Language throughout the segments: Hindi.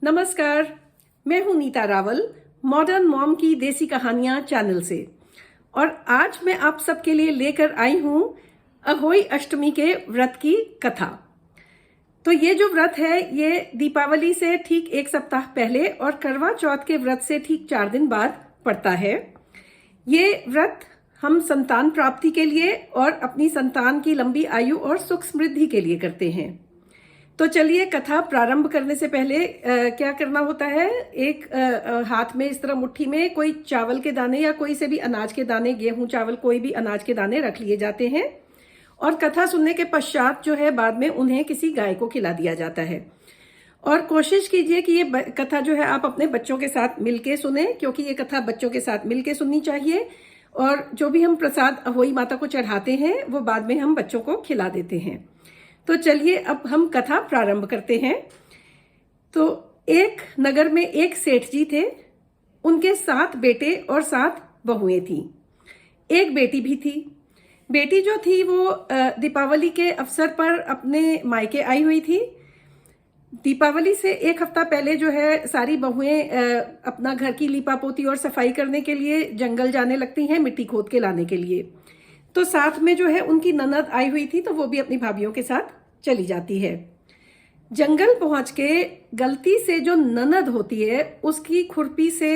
नमस्कार, मैं हूं नीता रावल, मॉडर्न मॉम की देसी कहानियां चैनल से। और आज मैं आप सबके लिए लेकर आई हूं अहोई अष्टमी के व्रत की कथा। तो ये जो व्रत है ये दीपावली से ठीक एक सप्ताह पहले और करवा चौथ के व्रत से ठीक 4 दिन बाद पड़ता है। ये व्रत हम संतान प्राप्ति के लिए और अपनी संतान की लंबी आयु और सुख समृद्धि के लिए करते हैं। तो चलिए कथा प्रारंभ करने से पहले क्या करना होता है। एक हाथ में इस तरह मुट्ठी में कोई चावल के दाने या कोई से भी अनाज के दाने, गेहूं चावल कोई भी अनाज के दाने रख लिए जाते हैं और कथा सुनने के पश्चात जो है बाद में उन्हें किसी गाय को खिला दिया जाता है। और कोशिश कीजिए कि ये कथा जो है आप अपने बच्चों के साथ मिलके सुने, क्योंकि ये कथा बच्चों के साथ मिलके सुननी चाहिए। और जो भी हम प्रसाद अहोई माता को चढ़ाते हैं वो बाद में हम बच्चों को खिला देते हैं। तो चलिए अब हम कथा प्रारंभ करते हैं। तो एक नगर में एक सेठ जी थे। उनके 7 बेटे और 7 बहुएं थी। एक बेटी भी थी। बेटी जो थी वो दीपावली के अवसर पर अपने मायके आई हुई थी। दीपावली से एक हफ्ता पहले जो है सारी बहुएं अपना घर की लीपापोती और सफाई करने के लिए जंगल जाने लगती हैं, मिट्टी खोद के लाने के लिए। तो साथ में जो है उनकी ननद आई हुई थी, तो वो भी अपनी भाभीयों के साथ चली जाती है। जंगल पहुंच के गलती से जो ननद होती है उसकी खुरपी से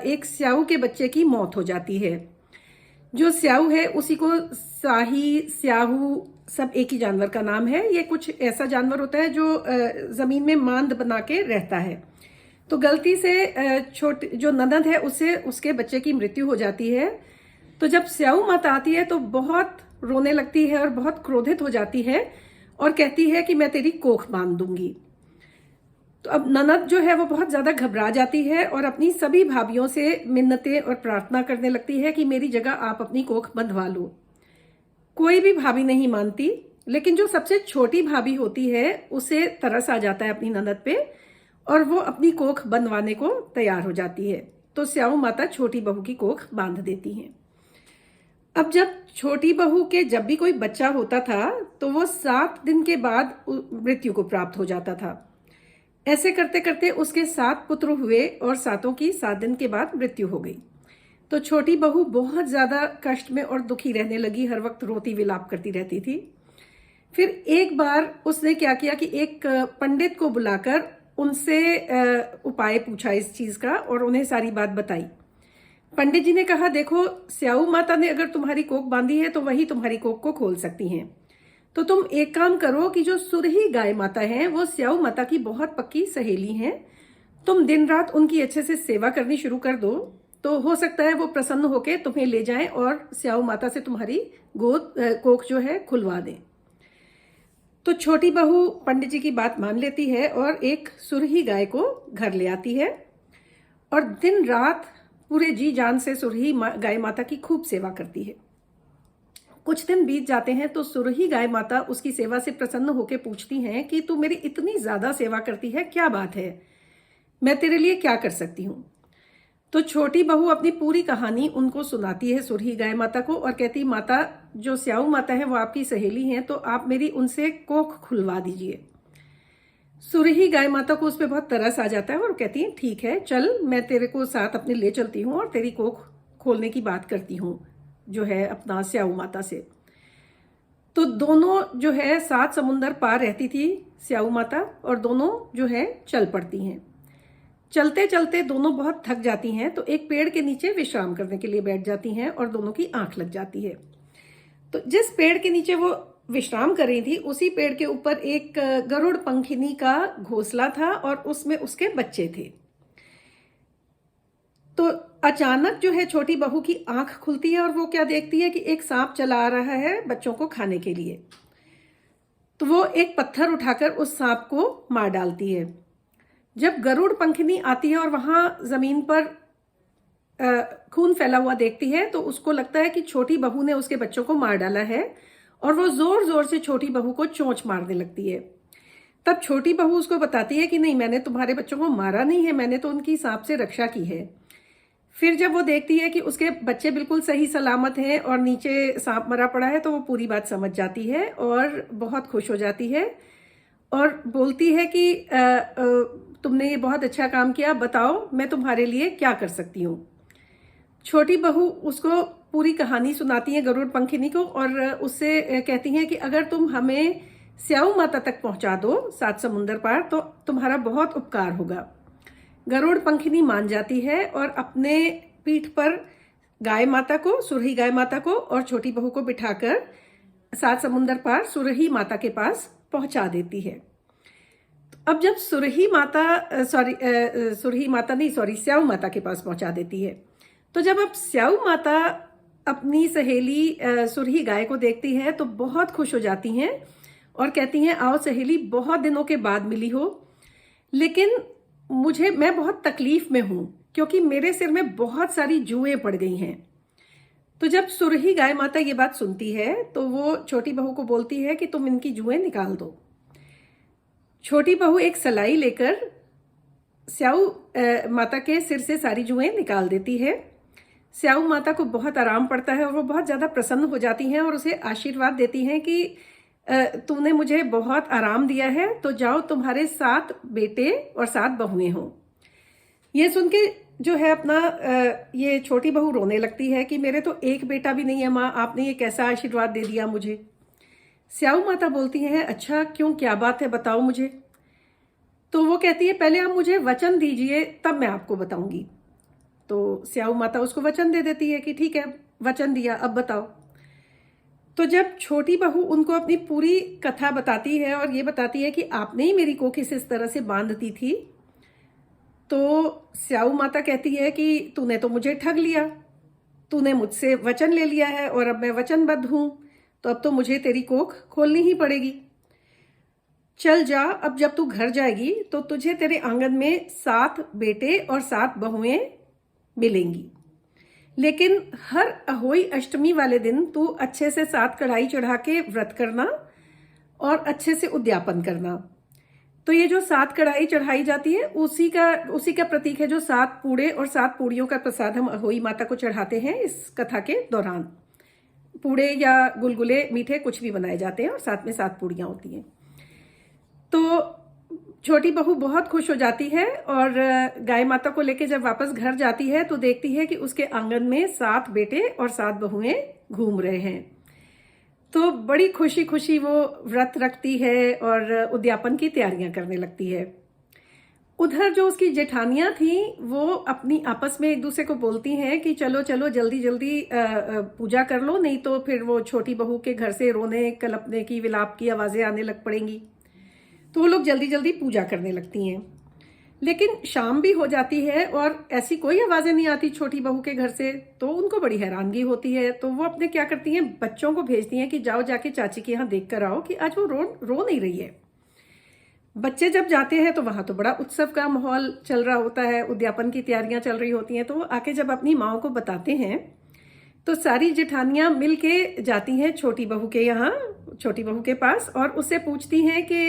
एक स्याऊ के बच्चे की मौत हो जाती है। जो स्याऊ है उसी को साही, स्याहू सब एक ही जानवर का नाम है। ये कुछ ऐसा जानवर होता है जो जमीन में मांद बना के रहता है। तो गलती से छोटी जो ननद है उससे उसके बच्चे की मृत्यु हो जाती है। तो जब स्याऊ माता आती है तो बहुत रोने लगती है और बहुत क्रोधित हो जाती है और कहती है कि मैं तेरी कोख बांध दूंगी। तो अब ननद जो है वो बहुत ज्यादा घबरा जाती है और अपनी सभी भाभीयों से मिन्नतें और प्रार्थना करने लगती है कि मेरी जगह आप अपनी कोख बंधवा लो। कोई भी भाभी नहीं मानती, लेकिन जो सबसे छोटी भाभी होती है उसे तरस आ जाता है अपनी ननद पे और वो अपनी कोख बंधवाने को तैयार हो जाती है। तो स्याऊ माता छोटी बहू की कोख बांध देती हैं। अब जब छोटी बहू के जब भी कोई बच्चा होता था तो वो 7 दिन के बाद मृत्यु को प्राप्त हो जाता था। ऐसे करते करते उसके 7 पुत्र हुए और 7 की 7 दिन के बाद मृत्यु हो गई। तो छोटी बहू बहुत ज्यादा कष्ट में और दुखी रहने लगी, हर वक्त रोती विलाप करती रहती थी। फिर एक बार उसने क्या किया कि एक पंडित को बुलाकर उनसे उपाय पूछा इस चीज का और उन्हें सारी बात बताई। पंडित जी ने कहा, देखो स्याऊ माता ने अगर तुम्हारी कोख बांधी है तो वही तुम्हारी कोख को खोल सकती हैं। तो तुम एक काम करो कि जो सुरही गाय माता है वो स्याऊ माता की बहुत पक्की सहेली हैं। तुम दिन रात उनकी अच्छे से सेवा करनी शुरू कर दो, तो हो सकता है वो प्रसन्न होकर तुम्हें ले जाएं और स्याऊ माता से तुम्हारी कोख जो है खुलवा दें। तो छोटी बहू पंडित जी की बात मान लेती है और एक सुरही गाय को घर ले आती है और दिन रात पूरे जी जान से सुरही गाय माता की खूब सेवा करती है। कुछ दिन बीत जाते हैं तो सुरही गाय माता उसकी सेवा से प्रसन्न होकर पूछती हैं कि तू मेरी इतनी ज्यादा सेवा करती है, क्या बात है, मैं तेरे लिए क्या कर सकती हूँ। तो छोटी बहू अपनी पूरी कहानी उनको सुनाती है सुरही गाय माता को और कहती, माता जो स्याऊ माता है वो आपकी सहेली हैं, तो आप मेरी उनसे कोख खुलवा दीजिए। सुरही गाय माता को उस पर बहुत तरस आ जाता है और कहती है, ठीक है चल, मैं तेरे को साथ अपने ले चलती हूँ और तेरी कोख खोलने की बात करती हूँ जो है अपना स्याऊ माता से। तो दोनों जो है 7 समुंदर पार रहती थी स्याऊ माता और दोनों जो है चल पड़ती हैं। चलते चलते दोनों बहुत थक जाती हैं तो एक पेड़ के नीचे विश्राम करने के लिए बैठ जाती हैं और दोनों की आंख लग जाती है। तो जिस पेड़ के नीचे वो विश्राम कर रही थी उसी पेड़ के ऊपर एक गरुड़ पंखिनी का घोंसला था और उसमें उसके बच्चे थे। तो अचानक जो है छोटी बहू की आंख खुलती है और वो क्या देखती है कि एक सांप चला आ रहा है बच्चों को खाने के लिए। तो वो एक पत्थर उठाकर उस सांप को मार डालती है। जब गरुड़ पंखिनी आती है और वहां जमीन पर खून फैला हुआ देखती है तो उसको लगता है कि छोटी बहू ने उसके बच्चों को मार डाला है और वो जोर जोर से छोटी बहू को चोंच मारने लगती है। तब छोटी बहू उसको बताती है कि नहीं, मैंने तुम्हारे बच्चों को मारा नहीं है, मैंने तो उनकी सांप से रक्षा की है। फिर जब वो देखती है कि उसके बच्चे बिल्कुल सही सलामत हैं और नीचे सांप मरा पड़ा है तो वो पूरी बात समझ जाती है और बहुत खुश हो जाती है और बोलती है कि तुमने ये बहुत अच्छा काम किया, बताओ मैं तुम्हारे लिए क्या कर सकती हूँ। छोटी बहू उसको पूरी कहानी सुनाती है गरुड़ पंखिनी को, और उससे कहती हैं कि अगर तुम हमें स्याऊ माता तक पहुंचा दो 7 समुंदर पार, तो तुम्हारा बहुत उपकार होगा। गरुड़ पंखिनी मान जाती है और अपने पीठ पर गाय माता को, सुरही गाय माता को और छोटी बहू को बिठाकर 7 समुंदर पार सुरही माता के पास पहुंचा देती है। अब जब सुरही माता स्याऊ माता के पास पहुंचा देती है, तो जब अब स्याऊ माता अपनी सहेली सुरही गाय को देखती है तो बहुत खुश हो जाती हैं और कहती हैं, आओ सहेली, बहुत दिनों के बाद मिली हो, लेकिन मैं बहुत तकलीफ में हूं क्योंकि मेरे सिर में बहुत सारी जुएं पड़ गई हैं। तो जब सुरही गाय माता ये बात सुनती है तो वो छोटी बहू को बोलती है कि तुम इनकी जुएं निकाल दो। छोटी बहू एक सलाई लेकर स्याऊ माता के सिर से सारी जुएं निकाल देती है। स्याऊ माता को बहुत आराम पड़ता है और वो बहुत ज्यादा प्रसन्न हो जाती हैं और उसे आशीर्वाद देती हैं कि तुमने मुझे बहुत आराम दिया है, तो जाओ, तुम्हारे 7 बेटे और 7 बहुएं हों। ये सुन के जो है अपना ये छोटी बहू रोने लगती है कि मेरे तो एक बेटा भी नहीं है माँ, आपने ये कैसा आशीर्वाद दे दिया मुझे। स्याऊ माता बोलती हैं, अच्छा क्यों, क्या बात है, बताओ मुझे। तो वो कहती है, पहले आप मुझे वचन दीजिए तब मैं आपको बताऊंगी। तो स्याऊ माता उसको वचन दे देती है कि ठीक है, वचन दिया, अब बताओ। तो जब छोटी बहू उनको अपनी पूरी कथा बताती है और ये बताती है कि आपने ही मेरी कोख इस तरह से बांध दी थी, तो स्याऊ माता कहती है कि तूने तो मुझे ठग लिया, तूने मुझसे वचन ले लिया है और अब मैं वचनबद्ध हूं, तो अब तो मुझे तेरी कोख खोलनी ही पड़ेगी। चल जा, अब जब तू घर जाएगी तो तुझे तेरे आंगन में 7 बेटे और 7 बहुएं मिलेंगी, लेकिन हर अहोई अष्टमी वाले दिन तू अच्छे से 7 कढ़ाई चढ़ा के व्रत करना और अच्छे से उद्यापन करना। तो ये जो 7 कढ़ाई चढ़ाई जाती है उसी का प्रतीक है जो 7 पूड़े और 7 पूड़ियों का प्रसाद हम अहोई माता को चढ़ाते हैं इस कथा के दौरान। पूड़े या गुलगुले मीठे कुछ भी बनाए जाते हैं और साथ में 7 पूड़ियां होती हैं। तो छोटी बहू बहुत खुश हो जाती है और गाय माता को लेके जब वापस घर जाती है तो देखती है कि उसके आंगन में 7 बेटे और 7 बहुएं घूम रहे हैं। तो बड़ी खुशी खुशी वो व्रत रखती है और उद्यापन की तैयारियां करने लगती है। उधर जो उसकी जेठानियां थी वो अपनी आपस में एक दूसरे को बोलती हैं कि चलो चलो जल्दी जल्दी पूजा कर लो, नहीं तो फिर वो छोटी बहू के घर से रोने कलपने की, विलाप की आवाजें आने लग पड़ेंगी। तो वो लोग जल्दी जल्दी पूजा करने लगती हैं, लेकिन शाम भी हो जाती है और ऐसी कोई आवाजें नहीं आती छोटी बहू के घर से। तो उनको बड़ी हैरानगी होती है, तो वो अपने क्या करती हैं, बच्चों को भेजती हैं कि जाओ जाके चाची के यहाँ देख कर आओ कि आज वो रो नहीं रही है। बच्चे जब जाते हैं तो वहां तो बड़ा उत्सव का माहौल चल रहा होता है, उद्यापन की तैयारियां चल रही होती हैं। तो वो आके जब अपनी माँ को बताते हैं तो सारी जेठानियां मिल के जाती हैं छोटी बहू के यहाँ, छोटी बहू के पास, और उससे पूछती हैं कि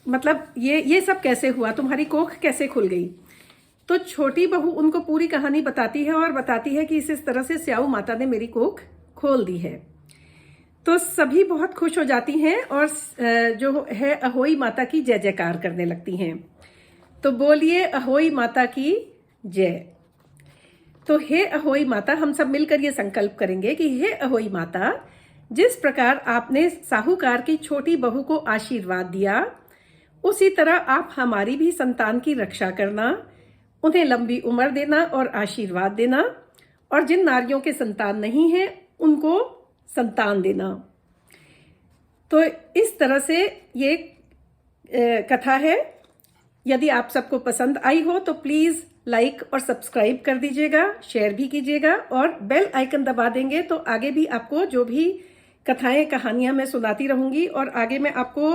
मतलब ये सब कैसे हुआ, तुम्हारी कोख कैसे खुल गई। तो छोटी बहू उनको पूरी कहानी बताती है और बताती है कि इस तरह से स्याऊ माता ने मेरी कोख खोल दी है। तो सभी बहुत खुश हो जाती हैं और जो है अहोई माता की जय जयकार करने लगती हैं। तो बोलिए अहोई माता की जय। तो हे अहोई माता, हम सब मिलकर ये संकल्प करेंगे कि हे अहोई माता, जिस प्रकार आपने साहूकार की छोटी बहू को आशीर्वाद दिया, उसी तरह आप हमारी भी संतान की रक्षा करना, उन्हें लंबी उम्र देना और आशीर्वाद देना, और जिन नारियों के संतान नहीं है उनको संतान देना। तो इस तरह से ये कथा है। यदि आप सबको पसंद आई हो तो प्लीज लाइक और सब्सक्राइब कर दीजिएगा, शेयर भी कीजिएगा और बेल आइकन दबा देंगे तो आगे भी आपको जो भी कथाएं कहानियां मैं सुनाती रहूंगी, और आगे मैं आपको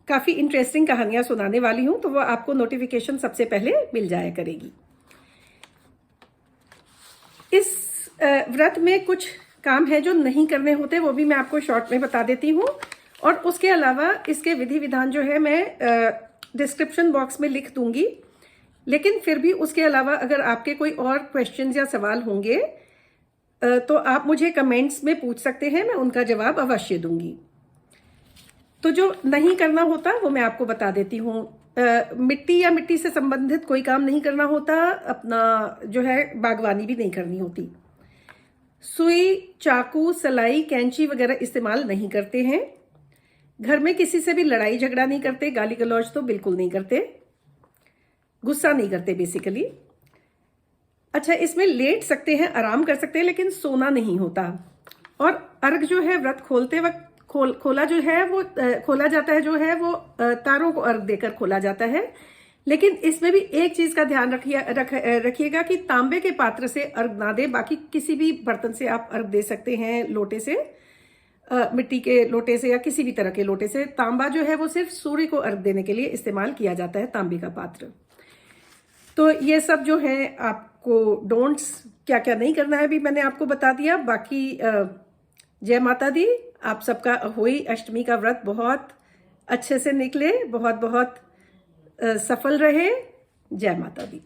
काफी इंटरेस्टिंग कहानियां सुनाने वाली हूं, तो वो आपको नोटिफिकेशन सबसे पहले मिल जाया करेगी। इस व्रत में कुछ काम है जो नहीं करने होते, वो भी मैं आपको शॉर्ट में बता देती हूँ, और उसके अलावा इसके विधि विधान जो है मैं डिस्क्रिप्शन बॉक्स में लिख दूंगी। लेकिन फिर भी उसके अलावा अगर आपके कोई और क्वेश्चंस या सवाल होंगे तो आप मुझे कमेंट्स में पूछ सकते हैं, मैं उनका जवाब अवश्य दूंगी। तो जो नहीं करना होता वो मैं आपको बता देती हूँ। मिट्टी या मिट्टी से संबंधित कोई काम नहीं करना होता, अपना जो है बागवानी भी नहीं करनी होती। सुई, चाकू, सलाई, कैंची वगैरह इस्तेमाल नहीं करते हैं। घर में किसी से भी लड़ाई झगड़ा नहीं करते, गाली गलौज तो बिल्कुल नहीं करते, गुस्सा नहीं करते बेसिकली। अच्छा, इसमें लेट सकते हैं, आराम कर सकते हैं, लेकिन सोना नहीं होता। और अर्घ जो है व्रत खोलते वक्त खोला जो है वो खोला जाता है, जो है वो तारों को अर्घ देकर खोला जाता है। लेकिन इसमें भी एक चीज का ध्यान रखिएगा कि तांबे के पात्र से अर्घ ना दे, बाकी किसी भी बर्तन से आप अर्घ दे सकते हैं, लोटे से, मिट्टी के लोटे से या किसी भी तरह के लोटे से। तांबा जो है वो सिर्फ सूर्य को अर्घ देने के लिए इस्तेमाल किया जाता है, तांबे का पात्र। तो ये सब जो है आपको डोंट्स, क्या क्या नहीं करना है, भी मैंने आपको बता दिया। बाकी जय माता दी, आप सबका अहोई अष्टमी का व्रत बहुत अच्छे से निकले, बहुत बहुत सफल रहे। जय माता दी।